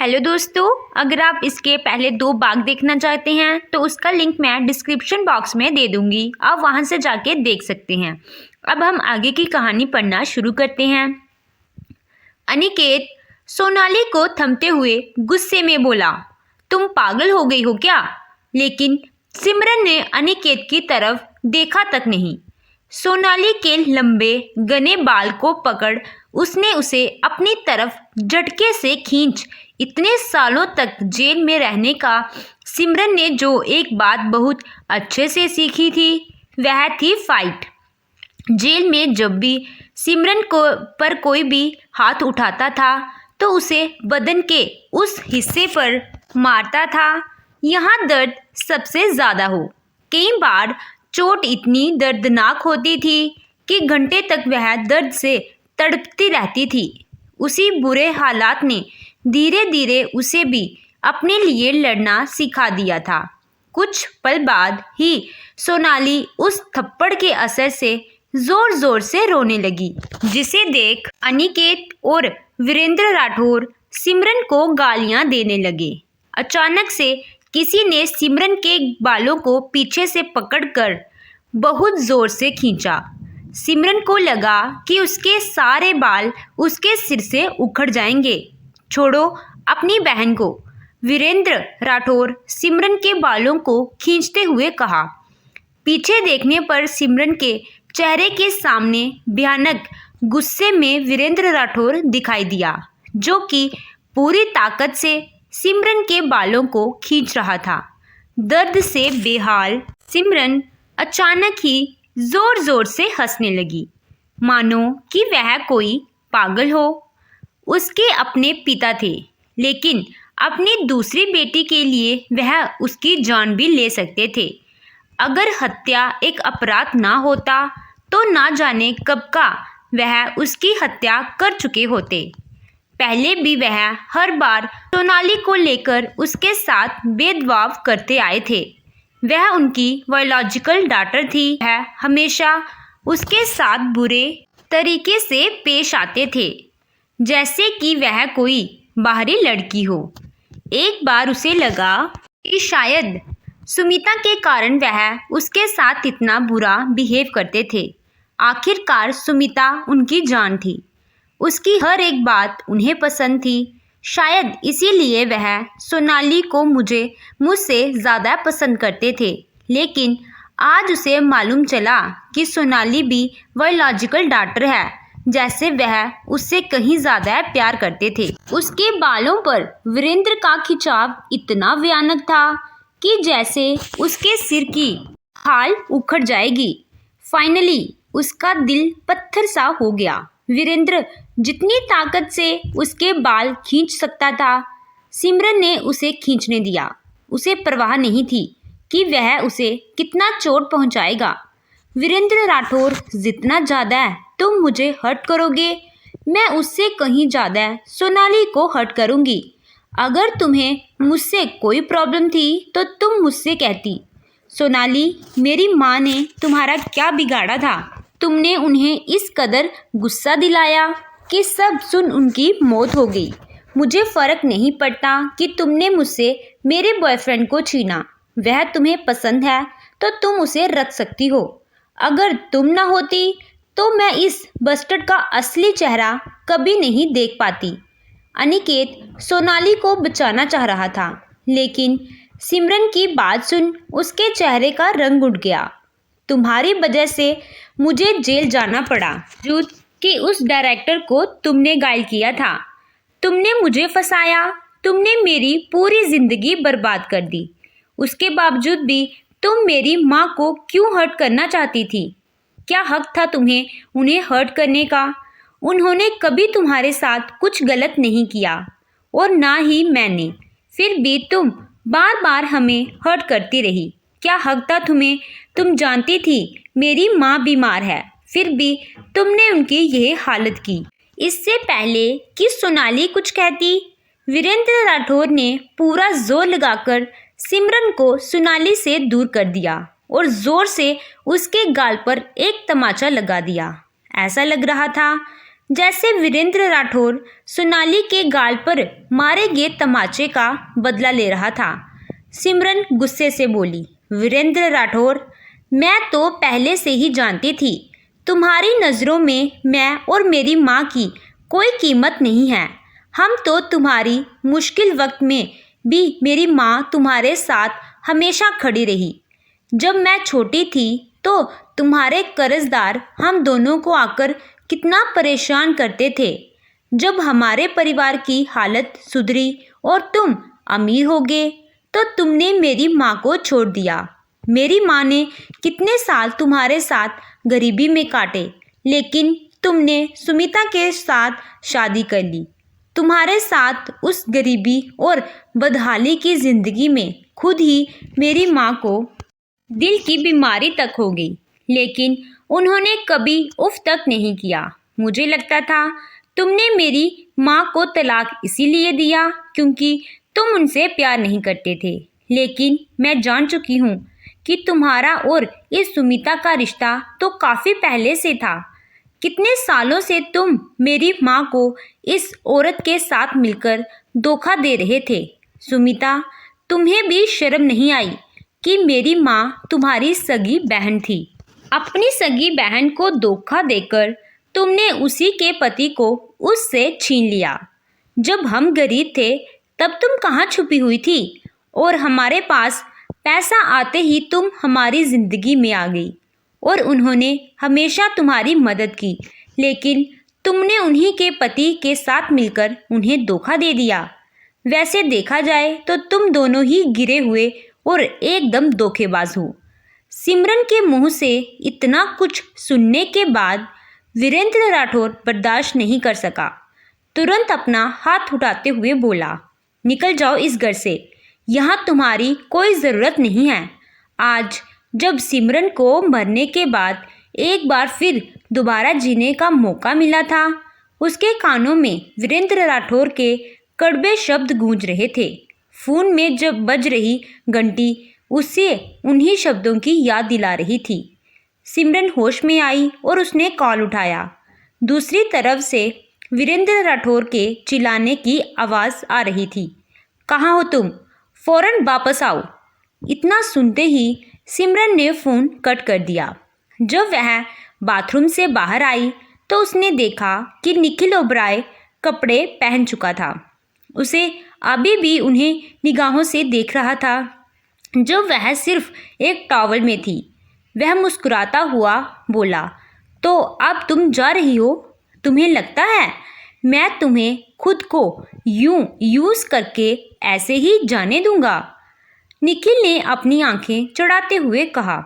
Hello दोस्तों, अगर आप इसके पहले 2 भाग देखना चाहते हैं तो उसका लिंक मैं डिस्क्रिप्शन बॉक्स में दे दूंगी। आप वहां से जाके देख सकते हैं। अब हम आगे की कहानी पढ़ना शुरू करते हैं। अनिकेत सोनाली को थमते हुए गुस्से में बोला, तुम पागल हो गई हो क्या? लेकिन सिमरन ने अनिकेत की तरफ देखा तक नहीं। सोनाली के लंबे घने बाल को पकड़ उसने उसे अपनी तरफ झटके से खींच। इतने सालों तक जेल में रहने का सिमरन ने जो एक बात बहुत अच्छे से सीखी थी वह थी फाइट। जेल में जब भी सिमरन को पर कोई भी हाथ उठाता था तो उसे बदन के उस हिस्से पर मारता था यहाँ दर्द सबसे ज़्यादा हो। कई बार चोट इतनी दर्दनाक होती थी कि घंटे तक वह दर्द से तड़पती रहती थी। उसी बुरे हालात ने धीरे धीरे उसे भी अपने लिए लड़ना सिखा दिया था। कुछ पल बाद ही सोनाली उस थप्पड़ के असर से जोर जोर से रोने लगी, जिसे देख अनिकेत और वीरेंद्र राठौर सिमरन को गालियां देने लगे। अचानक से किसी ने सिमरन के बालों को पीछे से पकड़कर बहुत जोर से खींचा। सिमरन को लगा कि उसके सारे बाल उसके सिर से उखड़ जाएंगे। छोड़ो अपनी बहन को, वीरेंद्र राठौर सिमरन के बालों को खींचते हुए कहा। पीछे देखने पर सिमरन के चेहरे के सामने भयानक गुस्से में वीरेंद्र राठौर दिखाई दिया, जो कि पूरी ताकत से सिमरन के बालों को खींच रहा था। दर्द से बेहाल सिमरन अचानक ही जोर जोर से हंसने लगी, मानो कि वह कोई पागल हो। उसके अपने पिता थे, लेकिन अपनी दूसरी बेटी के लिए वह उसकी जान भी ले सकते थे। अगर हत्या एक अपराध ना होता तो ना जाने कब का वह उसकी हत्या कर चुके होते। पहले भी वह हर बार सोनाली को लेकर उसके साथ भेदभाव करते आए थे। वह उनकी बायोलॉजिकल डॉटर थी। वह हमेशा उसके साथ बुरे तरीके से पेश आते थे, जैसे कि वह कोई बाहरी लड़की हो। एक बार उसे लगा कि शायद सुमिता के कारण वह उसके साथ इतना बुरा बिहेव करते थे। आखिरकार सुमिता उनकी जान थी। उसकी हर एक बात उन्हें पसंद थी। शायद इसीलिए वह सोनाली को मुझसे ज़्यादा पसंद करते थे। लेकिन आज उसे मालूम चला कि सोनाली भी बायोलॉजिकल डॉटर है, जैसे वह उससे कहीं ज़्यादा प्यार करते थे। उसके बालों पर वीरेंद्र का खिंचाव इतना भयानक था कि जैसे उसके सिर की खाल उखड़ जाएगी। फाइनली उसका दिल पत्थर सा हो गया। वीरेंद्र जितनी ताकत से उसके बाल खींच सकता था, सिमरन ने उसे खींचने दिया। उसे परवाह नहीं थी कि वह उसे कितना चोट पहुंचाएगा। वीरेंद्र राठौर, जितना ज़्यादा तुम मुझे हर्ट करोगे, मैं उससे कहीं ज़्यादा सोनाली को हर्ट करूंगी। अगर तुम्हें मुझसे कोई प्रॉब्लम थी तो तुम मुझसे कहती। सोनाली, मेरी माँ ने तुम्हारा क्या बिगाड़ा था? तुमने उन्हें इस कदर गुस्सा दिलाया कि सब सुन उनकी मौत हो गई। मुझे फ़र्क नहीं पड़ता कि तुमने मुझसे मेरे बॉयफ्रेंड को छीना। वह तुम्हें पसंद है तो तुम उसे रख सकती हो। अगर तुम ना होती तो मैं इस बस्टर्ड का असली चेहरा कभी नहीं देख पाती। अनिकेत सोनाली को बचाना चाह रहा था, लेकिन सिमरन की बात सुन उसके चेहरे का रंग उड़ गया। तुम्हारी वजह से मुझे जेल जाना पड़ा। जो कि उस डायरेक्टर को तुमने घायल किया था। तुमने मुझे फंसाया। तुमने मेरी पूरी ज़िंदगी बर्बाद कर दी। उसके बावजूद भी तुम मेरी माँ को क्यों हर्ट करना चाहती थी? क्या हक था तुम्हें उन्हें हर्ट करने का? उन्होंने कभी तुम्हारे साथ कुछ गलत नहीं किया और ना ही मैंने। फिर भी तुम बार बार हमें हर्ट करती रही। क्या हक था तुम्हें? तुम जानती थी मेरी माँ बीमार है, फिर भी तुमने उनकी यह हालत की। इससे पहले कि सोनाली कुछ कहती, वीरेंद्र राठौर ने पूरा जोर लगाकर सिमरन को सोनाली से दूर कर दिया और जोर से उसके गाल पर एक तमाचा लगा दिया। ऐसा लग रहा था जैसे वीरेंद्र राठौर सोनाली के गाल पर मारे गए तमाचे का बदला ले रहा था। सिमरन गुस्से से बोली, वीरेंद्र राठौर, मैं तो पहले से ही जानती थी तुम्हारी नज़रों में मैं और मेरी माँ की कोई कीमत नहीं है। हम तो तुम्हारी मुश्किल वक्त में भी मेरी माँ तुम्हारे साथ हमेशा खड़ी रही। जब मैं छोटी थी तो तुम्हारे कर्जदार हम दोनों को आकर कितना परेशान करते थे। जब हमारे परिवार की हालत सुधरी और तुम अमीर हो गए तो तुमने मेरी माँ को छोड़ दिया। मेरी माँ ने कितने साल तुम्हारे साथ गरीबी में काटे, लेकिन तुमने सुमिता के साथ शादी कर ली। तुम्हारे साथ उस गरीबी और बदहाली की ज़िंदगी में खुद ही मेरी माँ को दिल की बीमारी तक हो गई, लेकिन उन्होंने कभी उफ तक नहीं किया। मुझे लगता था तुमने मेरी माँ को तलाक इसीलिए दिया क्योंकि तुम उनसे प्यार नहीं करते थे, लेकिन मैं जान चुकी हूँ कि तुम्हारा और इस सुमिता का रिश्ता तो काफ़ी पहले से था। कितने सालों से तुम मेरी माँ को इस औरत के साथ मिलकर धोखा दे रहे थे। सुमिता, तुम्हें भी शर्म नहीं आई कि मेरी माँ तुम्हारी सगी बहन थी। अपनी सगी बहन को धोखा देकर तुमने उसी के पति को उससे छीन लिया। जब हम गरीब थे तब तुम कहाँ छुपी हुई थी, और हमारे पास पैसा आते ही तुम हमारी ज़िंदगी में आ गई और उन्होंने हमेशा तुम्हारी मदद की, लेकिन तुमने उन्हीं के पति के साथ मिलकर उन्हें धोखा दे दिया। वैसे देखा जाए तो तुम दोनों ही गिरे हुए और एकदम धोखेबाज हो। सिमरन के मुंह से इतना कुछ सुनने के बाद वीरेंद्र राठौर बर्दाश्त नहीं कर सका। तुरंत अपना हाथ उठाते हुए बोला, निकल जाओ इस घर से, यहाँ तुम्हारी कोई ज़रूरत नहीं है। आज जब सिमरन को मरने के बाद एक बार फिर दोबारा जीने का मौका मिला था, उसके कानों में वीरेंद्र राठौर के कड़वे शब्द गूंज रहे थे। फ़ोन में जब बज रही घंटी उसे उन्हीं शब्दों की याद दिला रही थी। सिमरन होश में आई और उसने कॉल उठाया। दूसरी तरफ से वीरेंद्र राठौर के चिल्लाने की आवाज़ आ रही थी, कहाँ हो तुम, फ़ौरन वापस आओ। इतना सुनते ही सिमरन ने फ़ोन कट कर दिया। जब वह बाथरूम से बाहर आई तो उसने देखा कि निखिल ओबराय कपड़े पहन चुका था। उसे अभी भी उन्हें निगाहों से देख रहा था जो वह सिर्फ एक टॉवल में थी। वह मुस्कुराता हुआ बोला, तो अब तुम जा रही हो? तुम्हें लगता है मैं तुम्हें खुद को यूं यूज़ करके ऐसे ही जाने दूंगा? निखिल ने अपनी आंखें चढ़ाते हुए कहा,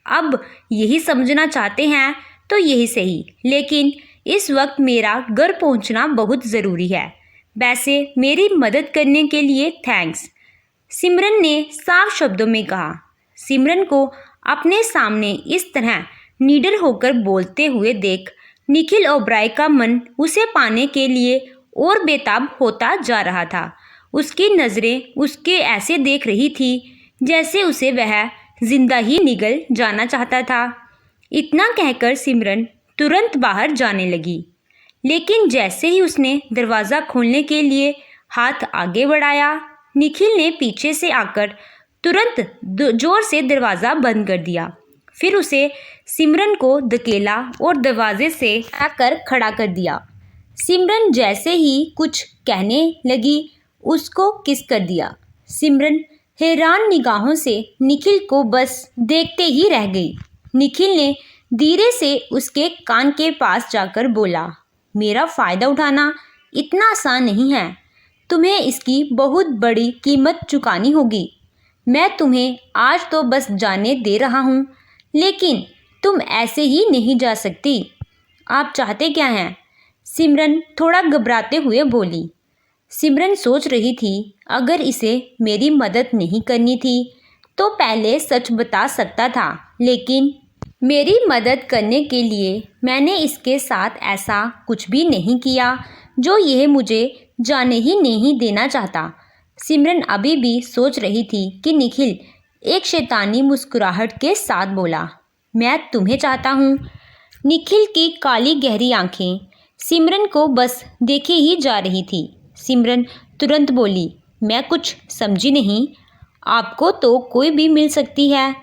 अब यही समझना चाहते हैं तो यही सही, लेकिन इस वक्त मेरा घर पहुंचना बहुत ज़रूरी है। वैसे मेरी मदद करने के लिए थैंक्स, सिमरन ने साफ शब्दों में कहा। सिमरन को अपने सामने इस तरह निडर होकर बोलते हुए देख निखिल ओबराय का मन उसे पाने के लिए और बेताब होता जा रहा था। उसकी नज़रें उसके ऐसे देख रही थी जैसे उसे वह जिंदा ही निगल जाना चाहता था। इतना कहकर सिमरन तुरंत बाहर जाने लगी, लेकिन जैसे ही उसने दरवाज़ा खोलने के लिए हाथ आगे बढ़ाया, निखिल ने पीछे से आकर तुरंत जोर से दरवाज़ा बंद कर दिया। फिर उसे सिमरन को धकेला और दरवाजे से आकर खड़ा कर दिया। सिमरन जैसे ही कुछ कहने लगी उसको किस कर दिया। सिमरन हैरान निगाहों से निखिल को बस देखते ही रह गई। निखिल ने धीरे से उसके कान के पास जाकर बोला, मेरा फ़ायदा उठाना इतना आसान नहीं है, तुम्हें इसकी बहुत बड़ी कीमत चुकानी होगी। मैं तुम्हें आज तो बस जाने दे रहा हूँ, लेकिन तुम ऐसे ही नहीं जा सकती। आप चाहते क्या हैं? सिमरन थोड़ा घबराते हुए बोली। सिमरन सोच रही थी अगर इसे मेरी मदद नहीं करनी थी तो पहले सच बता सकता था, लेकिन मेरी मदद करने के लिए मैंने इसके साथ ऐसा कुछ भी नहीं किया जो यह मुझे जाने ही नहीं देना चाहता। सिमरन अभी भी सोच रही थी कि निखिल एक शैतानी मुस्कुराहट के साथ बोला, मैं तुम्हें चाहता हूँ। निखिल की काली गहरी आंखें सिमरन को बस देखे ही जा रही थी। सिमरन तुरंत बोली, मैं कुछ समझी नहीं। आपको तो कोई भी मिल सकती है,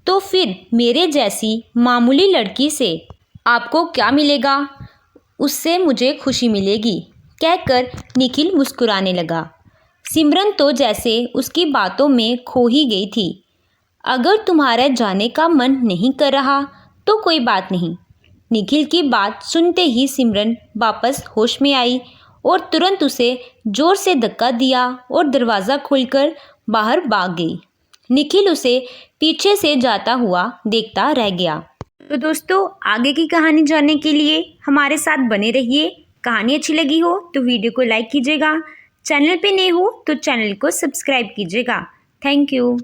तो फिर मेरे जैसी मामूली लड़की से आपको क्या मिलेगा? उससे मुझे खुशी मिलेगी, कहकर निखिल मुस्कुराने लगा। सिमरन तो जैसे उसकी बातों में खो ही गई थी। अगर तुम्हारा जाने का मन नहीं कर रहा तो कोई बात नहीं। निखिल की बात सुनते ही सिमरन वापस होश में आई और तुरंत उसे जोर से धक्का दिया और दरवाज़ा खोलकर बाहर भाग गई। निखिल उसे पीछे से जाता हुआ देखता रह गया। तो दोस्तों, आगे की कहानी जानने के लिए हमारे साथ बने रहिए। कहानी अच्छी लगी हो तो वीडियो को लाइक कीजिएगा, चैनल पे नए हो तो चैनल को सब्सक्राइब कीजिएगा। Thank you.